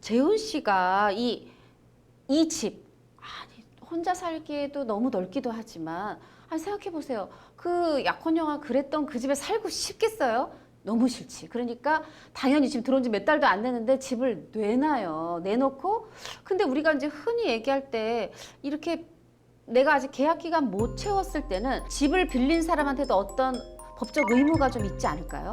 재훈 씨가 이 집, 아니, 혼자 살기에도 너무 넓기도 하지만, 아니, 생각해보세요. 그 약혼녀가 그랬던 그 집에 살고 싶겠어요? 너무 싫지. 그러니까 당연히 지금 들어온 지 몇 달도 안 됐는데 집을 내놔요. 내놓고, 근데 우리가 이제 흔히 얘기할 때 이렇게 내가 아직 계약 기간 못 채웠을 때는 집을 빌린 사람한테도 어떤 법적 의무가 좀 있지 않을까요?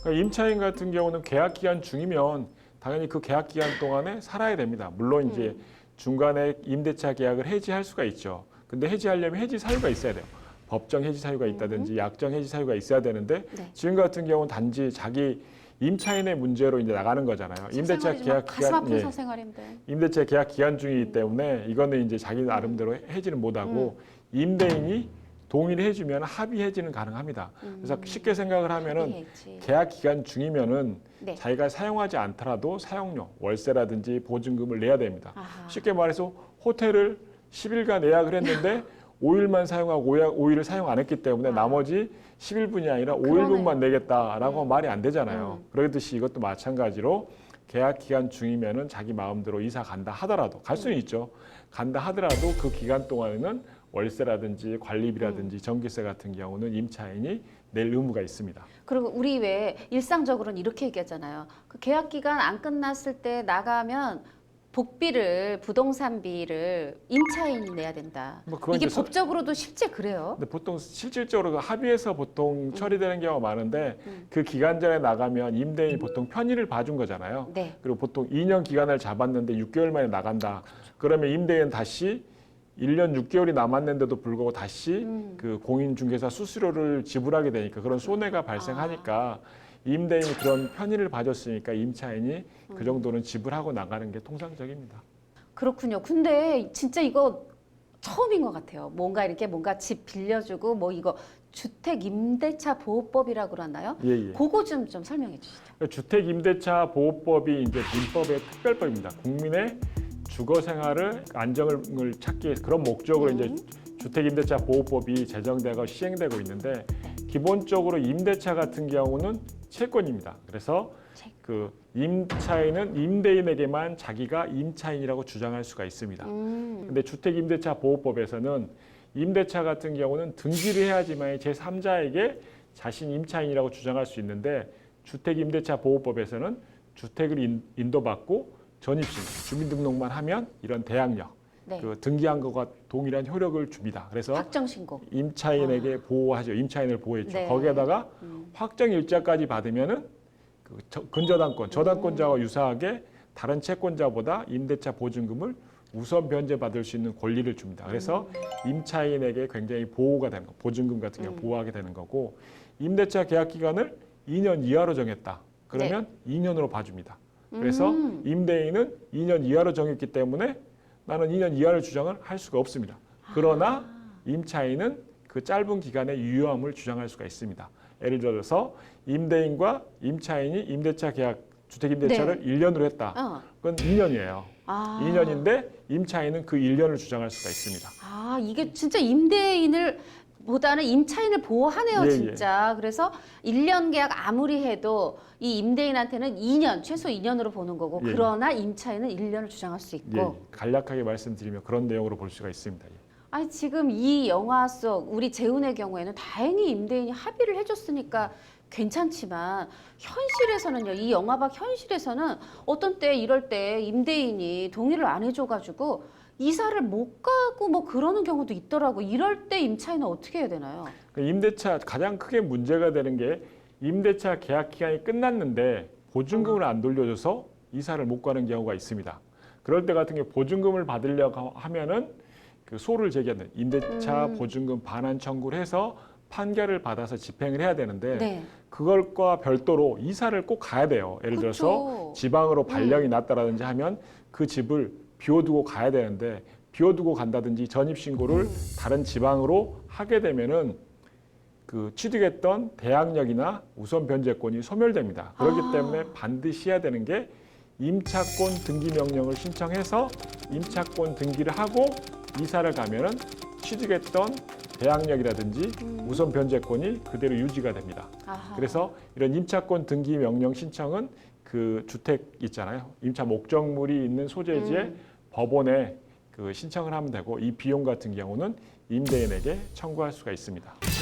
그러니까 임차인 같은 경우는 계약 기간 중이면 당연히 그 계약 기간 동안에 살아야 됩니다. 물론 이제 중간에 임대차 계약을 해지할 수가 있죠. 근데 해지하려면 해지 사유가 있어야 돼요. 법정 해지 사유가 있다든지 약정 해지 사유가 있어야 되는데 네. 지금 같은 경우는 단지 자기 임차인의 문제로 이제 나가는 거잖아요. 임대차 계약 가슴 아픈 기간, 사생활인데. 임대차 계약 기간 중이기 때문에 이거는 이제 자기 나름대로 해지는 못하고 임대인이 동의를 해주면 합의 해지는 가능합니다. 그래서 쉽게 생각을 하면은 합의해지. 계약 기간 중이면은 네. 자기가 사용하지 않더라도 사용료, 월세라든지 보증금을 내야 됩니다. 아하. 쉽게 말해서 호텔을 10일간 예약을 했는데 5일만 사용하고 5일을 사용 안 했기 때문에 나머지 10일분이 아니라 5일분만 내겠다라고 하면 말이 안 되잖아요. 그러듯이 이것도 마찬가지로 계약 기간 중이면은 자기 마음대로 이사 간다 하더라도 갈 수는 있죠. 간다 하더라도 그 기간 동안에는 월세라든지 관리비라든지 전기세 같은 경우는 임차인이 낼 의무가 있습니다. 그리고 우리 왜 일상적으로는 이렇게 얘기하잖아요. 그 계약 기간 안 끝났을 때 나가면 복비를, 부동산비를 임차인이 내야 된다. 뭐 그건 이게 이제 법적으로도 실제 그래요? 근데 보통 실질적으로 그 합의해서 보통 처리되는 경우가 많은데 그 기간 전에 나가면 임대인이 보통 편의를 봐준 거잖아요. 네. 그리고 보통 2년 기간을 잡았는데 6개월 만에 나간다. 그러면 임대인 다시 1년 6개월이 남았는데도 불구하고 다시 그 공인중개사 수수료를 지불하게 되니까 그런 손해가 발생하니까 임대인이 그런 편의를 봐줬으니까 임차인이 그 정도는 지불하고 나가는 게 통상적입니다. 그렇군요. 근데 진짜 이거 처음인 것 같아요. 뭔가 집 빌려주고 뭐 이거 주택 임대차 보호법이라고 그러나요? 예, 예. 그거 좀 설명해 주시죠. 주택임대차 보호법이 이제 민법의 특별법입니다. 국민의 주거 생활을 안정을 찾기 위해서 그런 목적으로 이제 주택임대차 보호법이 제정되고 시행되고 있는데 기본적으로 임대차 같은 경우는 채권입니다. 그래서 그 임차인은 임대인에게만 자기가 임차인이라고 주장할 수가 있습니다. 근데 주택임대차 보호법에서는 임대차 같은 경우는 등기를 해야지만 제3자에게 자신 임차인이라고 주장할 수 있는데 주택임대차 보호법에서는 주택을 인도받고 전입신고, 주민등록만 하면 이런 대항력, 네. 그 등기한 것과 동일한 효력을 줍니다. 그래서 확정 신고. 임차인에게 보호하죠. 임차인을 보호했죠. 네. 거기에다가 확정 일자까지 받으면은 그 근저당권, 저당권자와 유사하게 다른 채권자보다 임대차 보증금을 우선 변제받을 수 있는 권리를 줍니다. 그래서 임차인에게 굉장히 보호가 되는 거, 보증금 같은 경우 보호하게 되는 거고 임대차 계약 기간을 2년 이하로 정했다. 그러면 2년으로 봐줍니다. 그래서 임대인은 2년 이하로 정했기 때문에 나는 2년 이하를 주장을 할 수가 없습니다. 그러나 임차인은 그 짧은 기간의 유효함을 주장할 수가 있습니다. 예를 들어서 임대인과 임차인이 임대차 계약, 주택임대차를 1년으로 했다. 그건 2년이에요. 2년인데 임차인은 그 1년을 주장할 수가 있습니다. 아, 이게 진짜 임대인을 보다는 임차인을 보호하네요, 예, 진짜. 그래서 1년 계약 아무리 해도 이 임대인한테는 2년, 최소 2년으로 보는 거고 예, 그러나 임차인은 1년을 주장할 수 있고. 예, 간략하게 말씀드리면 그런 내용으로 볼 수가 있습니다. 예. 아니 지금 이 영화 속 우리 재훈의 경우에는 다행히 임대인이 합의를 해줬으니까 괜찮지만 현실에서는요, 이 영화박 현실에서는 어떤 때 이럴 때 임대인이 동의를 안 해줘가지고 이사를 못 가고 뭐 그러는 경우도 있더라고. 이럴 때 임차인은 어떻게 해야 되나요? 임대차 가장 크게 문제가 되는 게 임대차 계약 기간이 끝났는데 보증금을 안 돌려줘서 이사를 못 가는 경우가 있습니다. 그럴 때 같은 경우 보증금을 받으려고 하면은 그 소를 제기하는 임대차 보증금 반환 청구를 해서 판결을 받아서 집행을 해야 되는데 네. 그것과 별도로 이사를 꼭 가야 돼요. 예를 들어서 지방으로 발령이 났다라든지 하면 그 집을 비워두고 가야 되는데 비워두고 간다든지 전입신고를 다른 지방으로 하게 되면은 그 취득했던 대항력이나 우선 변제권이 소멸됩니다. 그렇기 때문에 반드시 해야 되는 게 임차권 등기 명령을 신청해서 임차권 등기를 하고 이사를 가면은 취득했던 대항력이라든지 우선 변제권이 그대로 유지가 됩니다. 아하. 그래서 이런 임차권 등기 명령 신청은 그 주택 있잖아요. 임차 목적물이 있는 소재지에 법원에 그 신청을 하면 되고 이 비용 같은 경우는 임대인에게 청구할 수가 있습니다.